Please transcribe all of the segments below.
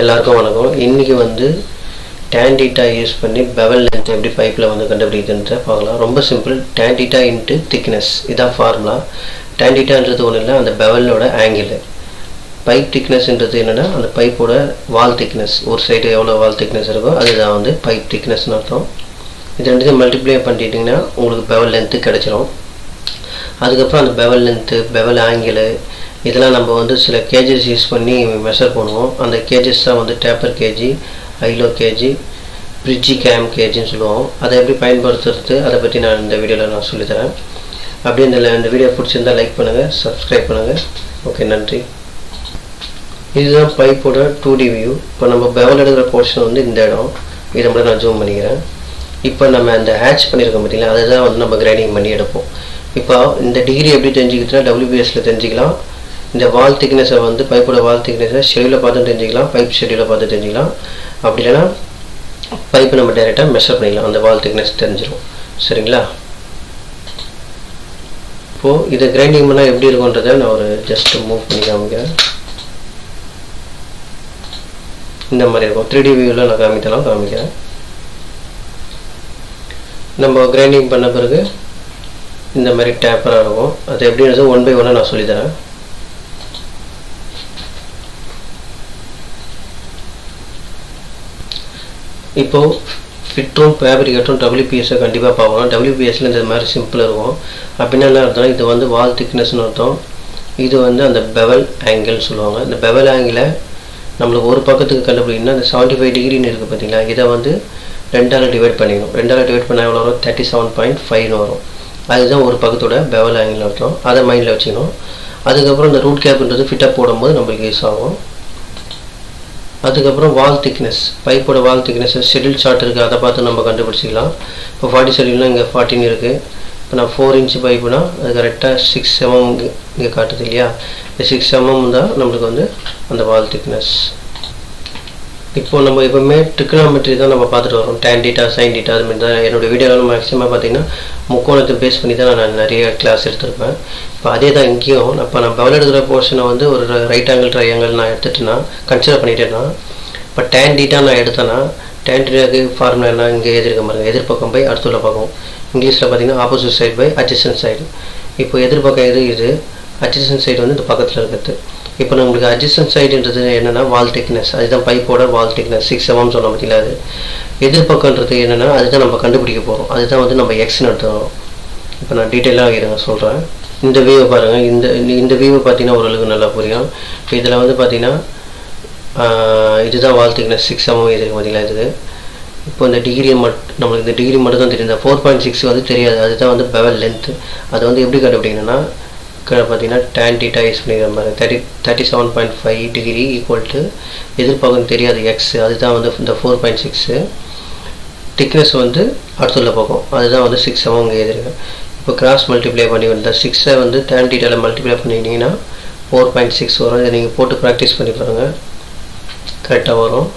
எல்லாருக்கும் வணக்கம். இன்றைக்கி வந்து tan theta யூஸ் பண்ணி bevel length எப்படி பைப்பில் வந்து கண்டுபிடிக்குதுன்ற பார்க்கலாம். ரொம்ப simple. tan theta into thickness இதான் ஃபார்முலா. tan thetaன்றது ஒன்றும் இல்லை, அந்த பெவலோட ஆங்கிள். பைப் திக்னஸ்ன்றது என்னென்னா அந்த பைப்போட வால் திக்னஸ், ஒரு சைடு எவ்வளோ வால் திக்னஸ் இருக்கோ அதுதான் வந்து பைப் திக்னஸ்னு அர்த்தம். இது ரெண்டுத்தையும் மல்டிப்ளை பண்ணிட்டீங்கன்னா உங்களுக்கு பெவல் லென்த்து கிடச்சிரும். அதுக்கப்புறம் அந்த பெவல் லென்த்து, பெவல் ஆங்கிள் இதெல்லாம் நம்ம வந்து சில கேஜஸ் யூஸ் பண்ணி மெஷர் பண்ணுவோம். அந்த கேஜஸ் தான் வந்து taper gauge, hi lo gauge, bridge cam கேஜின்னு சொல்லுவோம். அதை எப்படி பயன்படுத்துறது அதை பற்றி நான் இந்த வீடியோவில் நான் சொல்லித்தரேன். அப்படியே இந்த வீடியோ பிடிச்சிருந்தால் லைக் பண்ணுங்கள், சப்ஸ்கிரைப் பண்ணுங்கள். ஓகே, நன்றி. இதுதான் பைப்போட 2D வியூ. இப்போ நம்ம பெவல் எடுக்கிற போர்ஷன் வந்து இந்த இடம், இதை மட்டும் நான் ஜூம் பண்ணிக்கிறேன். இப்போ நம்ம அந்த ஹேட்ச் பண்ணியிருக்கோம் பார்த்தீங்களா, அதை தான் வந்து நம்ம கிரைண்டிங் பண்ணி எடுப்போம். இப்போ இந்த டிகிரி எப்படி தெரிஞ்சுக்கிட்டா WBSல தெரிஞ்சுக்கலாம். இந்த வால் திக்னஸை வந்து பைப்போட வால் திக்னஸை ஷெடியூலை பார்த்து தெரிஞ்சுக்கலாம், பைப் ஷெடியூலை பார்த்து தெரிஞ்சுக்கலாம். அப்படி இல்லைன்னா பைப்பை நம்ம டைரெக்டாக மெஷர் பண்ணிக்கலாம், அந்த வால் திக்னஸ் தெரிஞ்சிடும். சரிங்களா? இப்போது இதை கிரைண்டிங் பண்ணால் எப்படி இருக்குன்றதை நான் ஒரு ஜஸ்ட் மூவ் பண்ணி காமிக்கிறேன். இந்த மாதிரி இருக்கும். 3D வியூவில் நான் காமிக்கிறேன். நம்ம கிரைண்டிங் பண்ண பிறகு இந்த மாதிரி டேப்பராக இருக்கும். அது எப்படின்றது 1 by 1 நான் சொல்லித்தரேன். இப்போது ஃபிட்டும் ஃபேப்ரிகேட்டும் WPSஐ கண்டிப்பாக பார்க்கணும். WPSல இந்த மாதிரி சிம்பிள் இருக்கும். அப்படின்னா என்ன அர்த்தம், இது வந்து வால் திக்னஸ்னு அர்த்தம். இது வந்து அந்த பெவல் ஆங்கிள் சொல்லுவாங்க. இந்த பெவல் ஆங்கிளை நம்மளுக்கு ஒரு பக்கத்துக்கு கண்டுபிடிக்கணும்னா அந்த 75 டிகிரின்னு இருக்குது பார்த்தீங்களா, இதை வந்து 2ஆல் டிவைட் பண்ணிக்கணும். 2ஆல் டிவைட் பண்ணால் எவ்வளோ வரும்? 37.5 வரும். அதுதான் ஒரு பக்கத்தோட பெவல் ஆங்கிள் அர்த்தம். அதை மைண்டில் வச்சுக்கணும். அதுக்கப்புறம் இந்த ரூட் கேப்ன்றது ஃபிட்டப் போடும்போது நம்மளுக்கு யூஸ் ஆகும். அதுக்கப்புறம் வால் திக்னஸ், பைப்போட வால் திக்னஸ் ஷெடியூல் சார்ட் இருக்குது, அதை பார்த்து நம்ம கண்டுபிடிச்சிக்கலாம். இப்போ 40 ஷெடியூல்னால் இங்கே 14 இருக்குது. இப்போ நான் 4 இன்ச் பைப்புனா அது கரெக்டாக 6 mm இங்கே காட்டுது இல்லையா, இந்த 6 mm தான் நம்மளுக்கு வந்து அந்த வால் திக்னஸ். இப்போது நம்ம எப்போவுமே ட்ரிக்னாமெட்ரி தான் நம்ம பார்த்துட்டு வரோம். tan theta, sin theta அதுமாதிரி தான் என்னோடய வீடியோவில் மேக்ஸிமம் பார்த்தீங்கன்னா முக்கோணத்தை பேஸ் பண்ணி தான் நான் நிறைய கிளாஸ் எடுத்திருப்பேன். இப்போ அதே தான் இங்கேயும் இப்போ நான் பெவல் எடுக்கிற போர்ஷனை வந்து ஒரு ரைட் ஆங்கிள் ட்ரையாங்கிள் நான் எடுத்துட்டேன்னா கன்சிடர் பண்ணிட்டேன்னா, இப்போ tan theta நான் எடுத்தேன்னா tan thetaக்கு ஃபார்முலா என்ன, இங்கே எதிர்க்க பாருங்கள், எதிர்பக்கம் பை அடுத்துள்ள பக்கம். இங்கிலீஷில் பார்த்தீங்கன்னா opposite side by adjacent side. இப்போ எதிர்பக்கம் இது அட்ஜசன்ட் சைடு வந்து இந்த பக்கத்தில் இருக்கிறது. இப்போ நம்மளுக்கு அட்ஜசன்ட் சைடுன்றது என்னென்னா வால் திக்னஸ், அதுதான் பைப்போட வால் திக்னஸ் 6 mm சொன்ன பார்த்தீங்களா. அது எதிர்பக்கன்றது என்னென்னா அதுதான் நம்ம கண்டுபிடிக்க போகிறோம். அதுதான் வந்து நம்ம எக்ஸ்னு எடுத்துக்கிறோம். இப்போ நான் டீட்டெயிலாக இருங்க சொல்கிறேன். இந்த வியூவை பாருங்கள். இந்த வியூவை பார்த்தீங்கன்னா ஓரளவுக்கு நல்லா புரியும். இப்போ இதில் வந்து பார்த்தீங்கன்னா இதுதான் வால் திக்னஸ் 6 mm இது பார்த்தீங்களா. இது இப்போ இந்த டிகிரி நம்மளுக்கு இந்த டிகிரி மட்டும் தான் தெரியும். இந்த 4.6 வந்து தெரியாது. அதுதான் வந்து பெவல் லென்த்து. அதை வந்து எப்படி கண்டுபிடிக்கணும்னா பார்த்தீங்கன்னா tan theta யூஸ் பண்ணிக்கிற மாதிரி 37.5 டிகிரி ஈக்குவல் டு எதிர்பக்கம் தெரியாது எக்ஸ், அதுதான் வந்து இந்த 4.6. திக்னஸ் வந்து அடுத்துள்ள பக்கம், அதுதான் வந்து 6 mm இங்கே எதிர்க்கு. இப்போ கிராஸ் மல்டிப்ளை பண்ணி இந்த 6ஐ வந்து tan thetaவில் மல்டிப்ளை பண்ணிட்டீங்கன்னா 4.6 வரும். இதை நீங்கள் போட்டு ப்ராக்டிஸ் பண்ணி பாருங்கள், கரெக்டாக வரும்.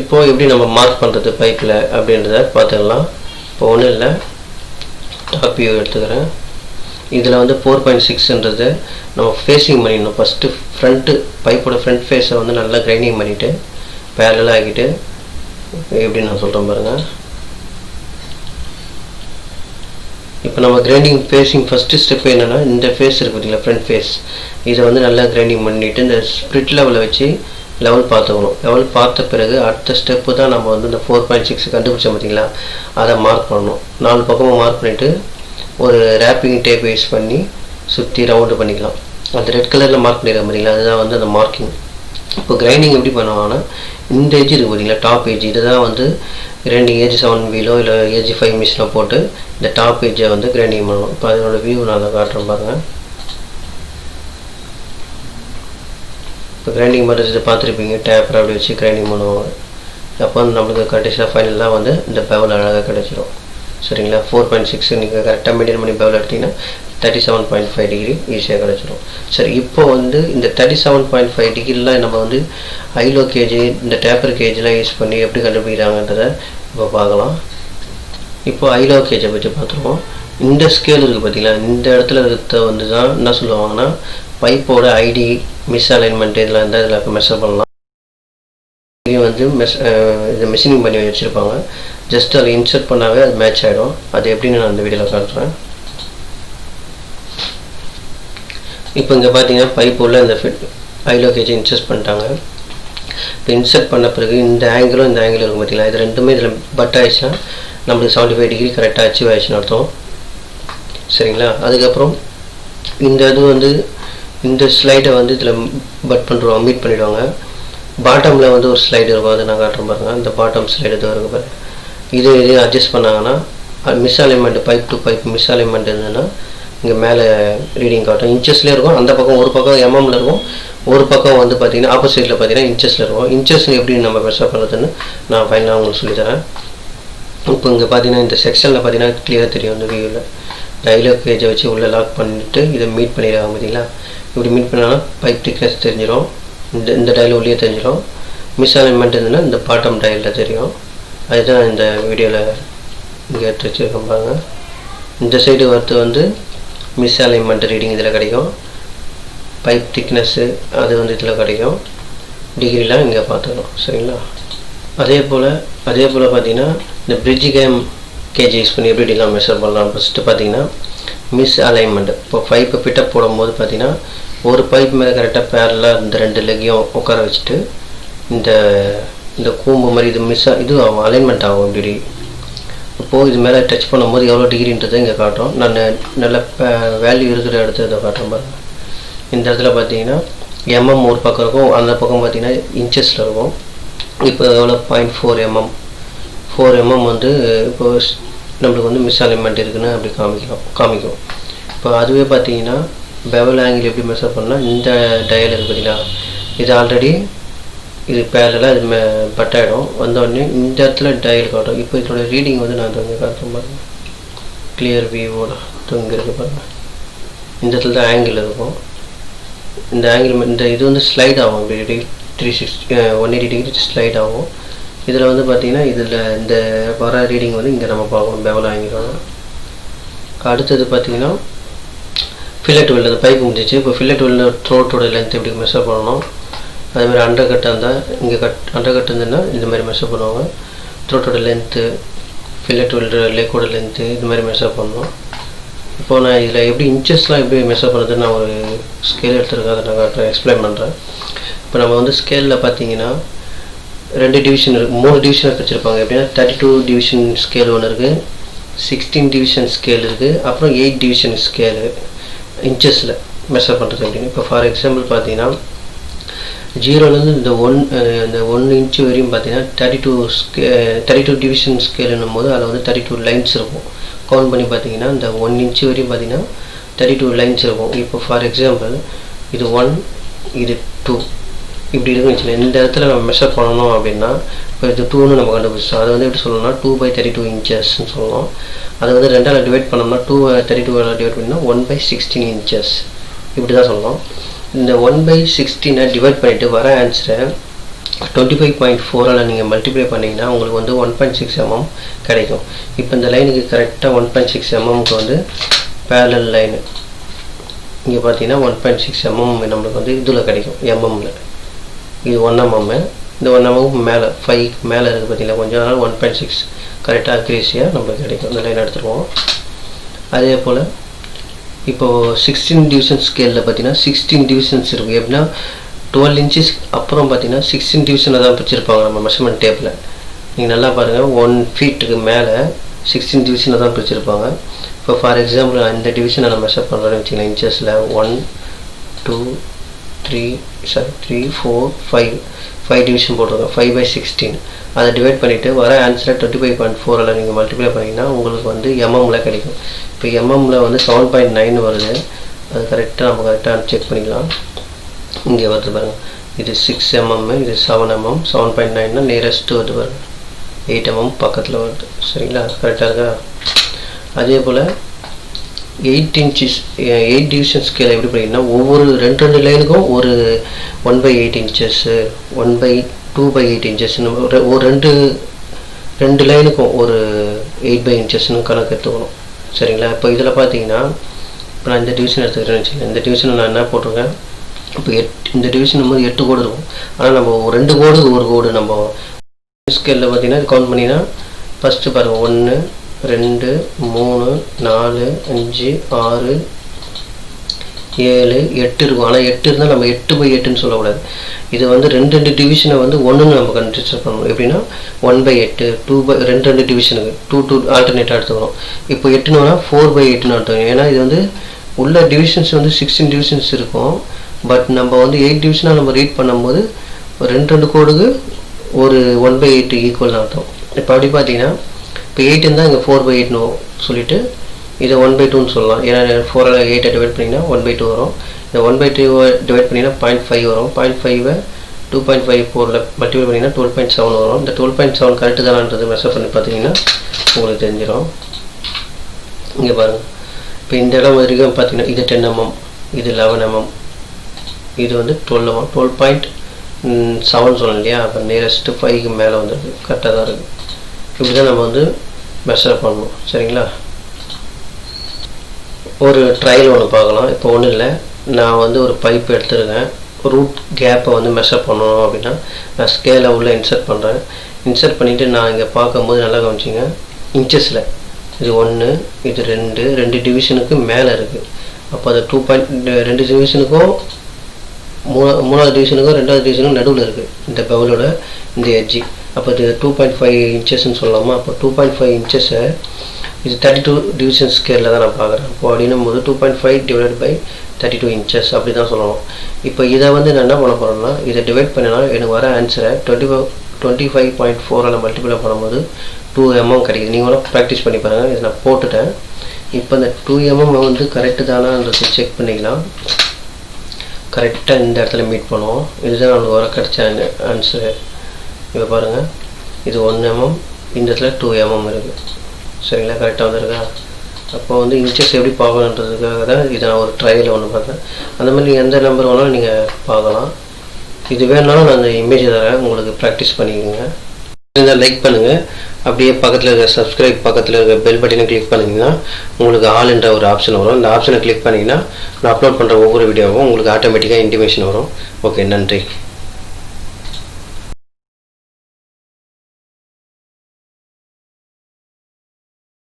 இப்போது எப்படி நம்ம மார்க் பண்ணுறது பைப்பில் அப்படின்றத பார்த்துக்கலாம். இப்போ ஒன்றும் இல்லை, டாப் வியூ எடுத்துக்கிறேன். இதில் வந்து 4.6ன்றது நம்ம ஃபேஸிங் பண்ணிடணும். ஃபஸ்ட்டு ஃப்ரண்ட்டு பைப்போட ஃப்ரண்ட் ஃபேஸை வந்து நல்லா கிரைண்டிங் பண்ணிவிட்டு பேரலாக ஆகிட்டு எப்படி நான் சொல்கிறேன் பாருங்கள். இப்போ நம்ம கிரைண்டிங் ஃபேஸிங் ஃபஸ்ட்டு ஸ்டெப் என்னென்னா இந்த ஃபேஸ் இருக்குது பார்த்தீங்களா, ஃப்ரண்ட் ஃபேஸ், இதை வந்து நல்லா கிரைண்டிங் பண்ணிவிட்டு இந்த ஸ்ப்ரிட் லெவலை வச்சு லெவல் பார்த்துக்கணும். லெவல் பார்த்த பிறகு அடுத்த ஸ்டெப்பு தான் நம்ம வந்து இந்த 4.6 கண்டுபிடிச்சோம் பார்த்தீங்களா, அதை மார்க் பண்ணணும். 4 பக்கமும் மார்க் பண்ணிவிட்டு ஒரு ரேப்பிங் டேப் யூஸ் பண்ணி சுற்றி ரவுண்டு பண்ணிக்கலாம். அந்த ரெட் கலரில் மார்க் பண்ணிடுறோம் பார்த்தீங்களா, அதுதான் வந்து அந்த மார்க்கிங். இப்போ கிரைண்டிங் எப்படி பண்ணுவாங்கன்னா இந்த ஏஜ் இருக்குது பார்த்தீங்களா, டாப் ஏஜ், இதுதான் வந்து கிரைண்டிங் ஏஜ் 7 வீலோ இல்லை ஏஜ் 5 மிஷினோ போட்டு இந்த டாப் ஏஜை வந்து கிரைண்டிங் பண்ணணும். இப்போ அதனோட வியூ நான் அதை காட்டுறேன் பாருங்கள். இப்போ கிரைண்டிங் பண்ணுறது பார்த்துருப்பீங்க, டேப்பரை அப்படி வச்சு கிரைண்டிங் பண்ணுவாங்க. அப்போ வந்து நம்மளுக்கு கடைசியாக ஃபைனலாக வந்து இந்த பெவல் அழகாக கிடச்சிடும். சரிங்களா? 4.6 நீங்கள் கரெக்டாக மெயின்டைன் பண்ணி பெவல் எடுத்திங்கன்னா 37.5 டிகிரி ஈஸியாக கிடச்சிடும். சரி, இப்போ வந்து இந்த 37.5 டிகிரிலாம் நம்ம வந்து ஹைலோ கேஜி, இந்த டேப்பர் கேஜெலாம் யூஸ் பண்ணி எப்படி கண்டுபிடிக்கிறாங்கன்றதை இப்போ பார்க்கலாம். இப்போ ஹைலோ கேஜை பற்றி பார்த்துருவோம். இந்த ஸ்கேல் இருக்குது பார்த்தீங்களா, இந்த இடத்துல இருக்கிறத வந்து தான் என்ன சொல்லுவாங்கன்னா பைப்போட ஐடி மிஸ் அலைன்மெண்ட் இதெல்லாம் இருந்தால் இதில் மெஷர் பண்ணலாம். வந்து இது மெஷினிங் பண்ணி வச்சுருப்பாங்க. ஜஸ்ட் அதை இன்சர்ட் பண்ணாவே அது மேட்ச் ஆகிடும். அது எப்படின்னு நான் அந்த வீடியோவில் காட்டுறேன். இப்போ இங்கே பார்த்தீங்கன்னா பைப் உள்ள இந்த ஹைலோ கேஜை இன்சர்ட் பண்ணிட்டாங்க. இப்போ இன்சர்ட் பண்ண பிறகு இந்த ஆங்கிளும் இந்த ஆங்கிளும் இருக்கும் பார்த்தீங்களா, இது ரெண்டுமே இதில் பட் ஆகிடுச்சுன்னா நம்மளுக்கு 75 டிகிரி கரெக்டாக அச்சீவ் ஆகிடுச்சுன்னு அர்த்தம். சரிங்களா? அதுக்கப்புறம் இந்த இது வந்து இந்த ஸ்லைடை வந்து இதில் பட் பண்ணுறோம், மீட் பண்ணிவிடுவாங்க. பாட்டமில் வந்து ஒரு ஸ்லைடு இருக்கும், அதை நான் காட்டுறேன் பாருங்கள். இந்த பாட்டம் ஸ்லைடு இது இருக்கும் பாருங்கள். இது அட்ஜஸ்ட் பண்ணாங்கன்னா miss alignment, pipe to pipe miss alignment இருந்ததுன்னா இங்கே மேலே ரீடிங் காட்டும். இன்ச்சஸ்லேயே இருக்கும். அந்த பக்கம் ஒரு பக்கம் எம்எம்மில் இருக்கும், ஒரு பக்கம் வந்து பார்த்திங்கன்னா ஆப்போசிட்டில் பார்த்தீங்கன்னா இன்ச்சஸில் இருக்கும். இன்ச்சஸ் எப்படி நம்ம மெஷர் பண்ணுறதுன்னு நான் ஃபைனலாக உங்களுக்கு சொல்லித்தரேன். இப்போ இங்கே பார்த்தீங்கன்னா இந்த செக்ஷனில் பார்த்தீங்கன்னா கிளியராக தெரியும். இந்த வியூவில் ஹைலோ கேஜை வச்சு உள்ளே லாக் பண்ணிவிட்டு இதை மீட் பண்ணிடுறாங்க பார்த்தீங்களா. இப்படி மீட் பண்ணாலும் பைப் திக்னஸ் தெரிஞ்சிடும். இந்த டயல் உள்ளே தெரிஞ்சிடும். மிஸ் அலைன்மெண்ட் இருந்ததுன்னா இந்த பாட்டம் டயலில் தெரியும். அதுதான் இந்த வீடியோவில் இங்கே எடுத்து வச்சுருக்கோம் பாருங்கள். இந்த சைடு வரது வந்து மிஸ் அலைன்மெண்ட் ரீடிங் இதில் கிடைக்கும். பைப் திக்னஸ்ஸு அது வந்து இதில் கிடைக்கும். டிகிரிலாம் இங்கே பார்த்துக்கணும். சரிங்களா? அதே போல் பார்த்தீங்கன்னா இந்த பிரிட்ஜ் கேஜ் யூஸ் பண்ணி எப்படிலாம் மெஷர் பண்ணலாம். ஃபஸ்ட்டு பார்த்தீங்கன்னா மிஸ் அலைன்மெண்ட். இப்போ பைப்பை ஃபிட்டப் போடும்போது பார்த்தீங்கன்னா ஒரு பைப் மேலே கரெக்டாக பேரலாக இந்த ரெண்டு லெக்கையும் உட்கார வச்சுட்டு இந்த கூம்பு மாதிரி இது ஆகும், அலைன்மெண்ட் ஆகும் இப்படி. இப்போது இது மேலே டச் பண்ணும்போது எவ்வளோ டிகிரின்றதை இங்கே காட்டும். நான் நல்ல வேல்யூ இருக்கிற இடத்துல இதை காட்டுறேன் பாருங்கள். இந்த இடத்துல பார்த்தீங்கன்னா எம்எம் ஒரு பக்கம் இருக்கும், அந்த பக்கம் பார்த்தீங்கன்னா இன்ச்சஸில் இருக்கும். இப்போ எவ்வளோ 0.4 mm 4 mm வந்து இப்போ நம்மளுக்கு வந்து மிஸ் அலைன்மெண்ட் இருக்குன்னு அப்படி காமிக்கும். இப்போ அதுவே பார்த்தீங்கன்னா பெவல் ஆங்கிள் எப்படி மெஷர் பண்ணால் இந்த டயல் இருக்குது பார்த்தீங்களா, இது ஆல்ரெடி இது பேரலாக இது பட் ஆகிடும். வந்தோடனே இந்த இடத்துல டயல் காட்டும். இப்போ இதோட ரீடிங் வந்து நான் இங்கே காட்டுறேன் பாருங்கள். கிளியர் வியூவோட இங்கே இருக்குது பாருங்கள். இந்த இடத்துல தான் ஆங்கிள் இருக்கும். இந்த ஆங்கிள் இந்த இது வந்து ஸ்லைட் ஆகும். இப்படி 180 டிகிரி ஸ்லைட் ஆகும். இதில் வந்து பார்த்திங்கன்னா இதில் இந்த வர ரீடிங் வந்து இங்கே நம்ம பார்க்கணும் பெவல் ஆங்கிலோட. அடுத்தது பார்த்திங்கன்னா ஃபில்லட் வெல்ட். அந்த பைப் முடிஞ்சிச்சு. இப்போ ஃபில்லட் வெல்ட் த்ரோட்டோட லென்த் எப்படி மெஷர் பண்ணணும். அதேமாதிரி அண்டர் கட்டாக இருந்தால் இங்கே அண்டர் கட் இருந்ததுன்னா இந்த மாதிரி மெஷர் பண்ணுவாங்க. த்ரோட்டோட லென்த்து, ஃபில்லட் வெல்ட் லெக்கோட லென்த்து இது மாதிரி மெஷர் பண்ணணும். இப்போது நான் இதில் எப்படி இன்ச்சஸ்லாம் எப்படி மெஷர் பண்ணுறதுன்னு நான் ஒரு ஸ்கேல் எடுத்துருக்கேன், அதை நான் எக்ஸ்பிளைன் பண்ணுறேன். இப்போ நம்ம வந்து ஸ்கேலில் பார்த்தீங்கன்னா 2 டிவிஷன் இருக்குது, 3 டிவிஷனாக வச்சுருப்பாங்க. எப்படின்னா 32 டிவிஷன் ஸ்கேல் ஒன்று இருக்குது, 16 டிவிஷன் ஸ்கேல் இருக்குது, அப்புறம் 8 டிவிஷன் ஸ்கேலு இன்ச்சஸில் மெஷர் பண்ணுறது அப்படின்னு. இப்போ ஃபார் எக்ஸாம்பிள் பார்த்தீங்கன்னா 0லேருந்து இந்த 1 இன்ச்சு வரையும் பார்த்தீங்கன்னா 32 டிவிஷன் ஸ்கேலுன்னும் போது அதில் வந்து 32 லைன்ஸ் இருக்கும். கவுண்ட் பண்ணி பார்த்தீங்கன்னா இந்த 1 இன்ச்சு வரையும் பார்த்தீங்கன்னா 32 லைன்ஸ் இருக்கும். இப்போ ஃபார் எக்ஸாம்பிள் இது 1, இது 2 இப்படி இருக்குன்னு வச்சுக்கோங்க. இந்த இடத்துல நம்ம மெஷர் பண்ணணும் அப்படின்னா இப்போ இது 2ன்னு நம்ம கண்டுபிடிச்சோம். அதை வந்து எப்படி சொல்லணும்னா 2/32 இன்ச்சஸ்ன்னு சொல்லணும். அதை வந்து 2ஆல் டிவைட் பண்ணோம்னா 2/32 டிவைட் பண்ணால் 1/16 இன்ச்சஸ் இப்படி தான் சொல்லணும். இந்த 1/16 டிவைட் பண்ணிவிட்டு வர ஆன்சரை 25.4ஆல் நீங்கள் மல்டிப்ளை பண்ணிங்கன்னா உங்களுக்கு வந்து 1.6 mm கிடைக்கும். இப்போ இந்த லைனுக்கு கரெக்டாக 1.6 mmக்கு வந்து பேரலல் லைனு இங்கே பார்த்தீங்கன்னா 1.6 mm நம்மளுக்கு வந்து இதில் கிடைக்கும் எம்எம்மில். இது 1 mm. இந்த 1 mm மேலே 5 மேலே இருக்குது பார்த்தீங்கன்னா கொஞ்சம், அதனால் 1.6 கரெக்டாக அக்யூரேசியாக நம்மளுக்கு கிடைக்கும். இந்த லைன் எடுத்துருவோம். அதே போல் இப்போது 16 டிவிஷன் ஸ்கேலில் பார்த்தீங்கன்னா 16 டிவிஷன்ஸ் இருக்குது. எப்படின்னா 12 இன்ச்சஸ் அப்புறம் பார்த்தீங்கன்னா 16 டிவிஷனை தான் பிரிச்சிருப்பாங்க நம்ம மெஷர்மெண்ட் டேப்பில். நீங்கள் நல்லா பாருங்கள், 1 ஃபீட்டுக்கு மேலே 16 டிவிஷனை தான் பிரிச்சிருப்பாங்க. இப்போ ஃபார் எக்ஸாம்பிள் இந்த டிவிஷனை நான் மெஷர் பண்ணுறேன்னு வச்சுக்கலாம். இன்ச்சஸில் 1 2 3 4 5 டிவிஷன் போட்டிருக்கோம். 5/16 அதை டிவைட் பண்ணிவிட்டு வர ஆன்சரை 25.4ஆல் நீங்கள் மல்டிப்ளை பண்ணிங்கன்னா உங்களுக்கு வந்து எம்எம்மில் கிடைக்கும். இப்போ எம்எம்மில் வந்து 7.9 வருது. அது கரெக்டாக நம்ம கரெக்டாக செக் பண்ணிக்கலாம். இங்கே வருது பாருங்கள், இது 6 mm, இது 7 mm. 7.9னா நியரஸ்ட்டு வருது பாருங்கள், 8 mm பக்கத்தில் வருது. சரிங்களா? கரெக்டாக இருக்கா? அதே போல் 8 இன்ச்சஸ் 8 டிவிஷன் ஸ்கேல் எப்படி பண்ணிங்கன்னா ஒவ்வொரு 2 லைனுக்கும் ஒரு 1/8 இன்ச்சஸ்ஸு 2/8 இன்ச்சஸ்ன்னு ஒரு 2 லைனுக்கும் ஒரு 8/8 இன்ச்சஸ்ன்னு கணக்கு எடுத்துக்கணும். சரிங்களா? இப்போ இதில் பார்த்தீங்கன்னா இப்போ நான் இந்த டிவிஷன் எடுத்துக்கிறேன்னு வச்சுக்கேன். இந்த டிவிஷனை நான் என்ன போட்டிருக்கேன், இப்போ இந்த டிவிஷன் போது 8 கோடு இருக்கும். ஆனால் நம்ம 2 கோடு ஒரு கோடு நம்ம ஸ்கேலில் பார்த்தீங்கன்னா கவுண்ட் பண்ணிங்கன்னா ஃபஸ்ட்டு பாருங்கள் 1 2 3 4 5 6 7 8 இருக்கும். ஆனால் 8 இருந்தால் நம்ம 8/8ன்னு சொல்லக்கூடாது. இது வந்து 2 டிவிஷனை வந்து 1ன்னு நம்ம கன்சிடர் பண்ணணும். எப்படின்னா 1/8 2 டிவிஷனுக்கு 2 ஆல்டர்னேட்டாக எடுத்துக்கணும். இப்போ 8னா 4/8ன்னு எடுத்துக்கணும். ஏன்னா இது வந்து உள்ள டிவிஷன்ஸ் வந்து 16 டிவிஷன்ஸ் இருக்கும். பட் நம்ம வந்து 8 டிவிஷனாக நம்ம ரீட் பண்ணும்போது 2 கோடுக்கு ஒரு 1/8 ஈக்குவல் அர்த்தம். இப்போ அப்படி பார்த்தீங்கன்னா இப்போ 8 இருந்தால் இங்கே 4/8ன்னு சொல்லிவிட்டு இதை 1/2ன்னு சொல்லலாம். ஏன்னா 4 8 டிவைட் பண்ணிங்கன்னா 1/2 வரும். இந்த 1/2 டிவைட் பண்ணிங்கன்னா 0.5 வரும். 0.5 2.54 மல்டிபிள் பண்ணிங்கன்னா 12.7 வரும். இந்த 12.7 கரெக்டு தானான்றது மெஷர் பண்ணி பார்த்தீங்கன்னா உங்களுக்கு தெரிஞ்சிடும். இங்கே பாருங்கள், இப்போ இந்த இடம் வரைக்கும் பார்த்தீங்கன்னா இது 10 mm, இது 11 mm, இது வந்து 12 mm, 12.7 சொல்லணும் இல்லையா. அப்போ நியரஸ்ட்டு 5க்கு மேலே வந்துருக்கு, கரெக்டாக தான் இருக்குது. இப்படி தான் நம்ம வந்து மெஷர் பண்ணணும். சரிங்களா? ஒரு ட்ரையல் ஒன்று பார்க்கலாம். இப்போ ஒன்றும் இல்லை, நான் வந்து ஒரு பைப் எடுத்துருக்கேன். ரூட் கேப்பை வந்து மெஷர் பண்ணணும் அப்படின்னா நான் ஸ்கேலை உள்ளே இன்சர்ட் பண்ணுறேன். இன்சர்ட் பண்ணிவிட்டு நான் இங்கே பார்க்கும்போது நல்லா கவனிச்சிங்க, இன்ச்சஸில் இது 1 இது 2 டிவிஷனுக்கு மேலே இருக்குது. அப்போ அது 2 டிவிஷனுக்கும் 3வது டிவிஷனுக்கும் 2வது டிவிஷனுக்கும் நடுவில் இருக்குது இந்த பெவலோட இந்த எட்ஜி. அப்போ இது 2.5 இன்ச்சஸ்ன்னு சொல்லலாமா? அப்போ 2.5 இன்ச்சஸை இது 32 டிவிஷன் ஸ்கேலில் தான் நான் பார்க்குறேன். இப்போ அப்படின்னும் போது 2.5 டிவைட் பை 32 இன்ச்சஸ் அப்படி தான் சொல்லணும். இப்போ இதை வந்து நான் என்ன பண்ண போகிறேன்னா, இதை டிவைட் பண்ணினா எனக்கு வர ஆன்சரை 25.4 மல்டிப்ளை பண்ணும்போது 2 mm கிடைக்குது. நீங்கள் வேணால் ப்ராக்டிஸ் பண்ணி பாருங்கள். இதை நான் போட்டுட்டேன். இப்போ இந்த 2 mm வந்து கரெக்டு தானான்றது செக் பண்ணிக்கலாம். கரெக்டாக இந்த இடத்துல மீட் பண்ணுவோம். இதுதான் நம்மளுக்கு வர கிடைச்ச ஆன்சரு. இப்போ பாருங்கள், இது 1 mm, இந்த இடத்துல 2 mm இருக்குது. சரிங்களா? கரெக்டாக வந்துருக்கா? அப்போ வந்து இன்ச்சஸ் எப்படி பார்க்கணுன்றதுக்காக தான் இதை நான் ஒரு ட்ரையல் ஒன்று பார்த்தேன். அந்த மாதிரி நீங்கள் எந்த நம்பர் வேணாலும் நீங்கள் பார்க்கலாம். இது வேணுனாலும் நான் அந்த இமேஜ் தரேன், உங்களுக்கு ப்ராக்டிஸ் பண்ணிக்கோங்க. இருந்தால் லைக் பண்ணுங்கள். அப்படியே பக்கத்தில் இருக்க சப்ஸ்கிரைப் பக்கத்தில் இருக்க பெல் பட்டனை கிளிக் பண்ணிங்கன்னா உங்களுக்கு ஆல் என்ற ஒரு ஆப்ஷன் வரும். இந்த ஆப்ஷனை கிளிக் பண்ணிங்கன்னா நான் அப்லோட் பண்ணுற ஒவ்வொரு வீடியோவும் உங்களுக்கு ஆட்டோமேட்டிக்காக இன்டிமேஷன் வரும். ஓகே, நன்றி.